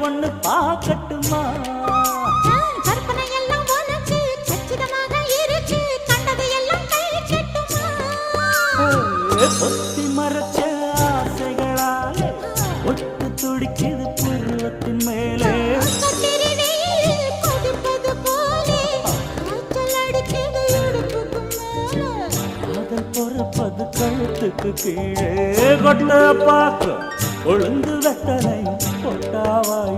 ஒண்ணு பார்க்கட்டுமா? கற்பனை எல்லாம் உனக்கு கச்சிதமாக இருக்கு, கண்டது எல்லாம் கை கட்டுமா? பொத்தி மறைச்ச ஆசைகளாலே ஒட்டு துடிக்குது புருவத்தின் மேலே. கத்திரி வெயில் கொதிப்பது போலே காய்ச்சல் அடிக்குது இடுப்புக்கு மேலே. காதல் பொறப்பது கழுத்துக்கு கீழே. கொட்ட பார்க்க ஒழுங்கு வெத்தலை பொட்டாவாய்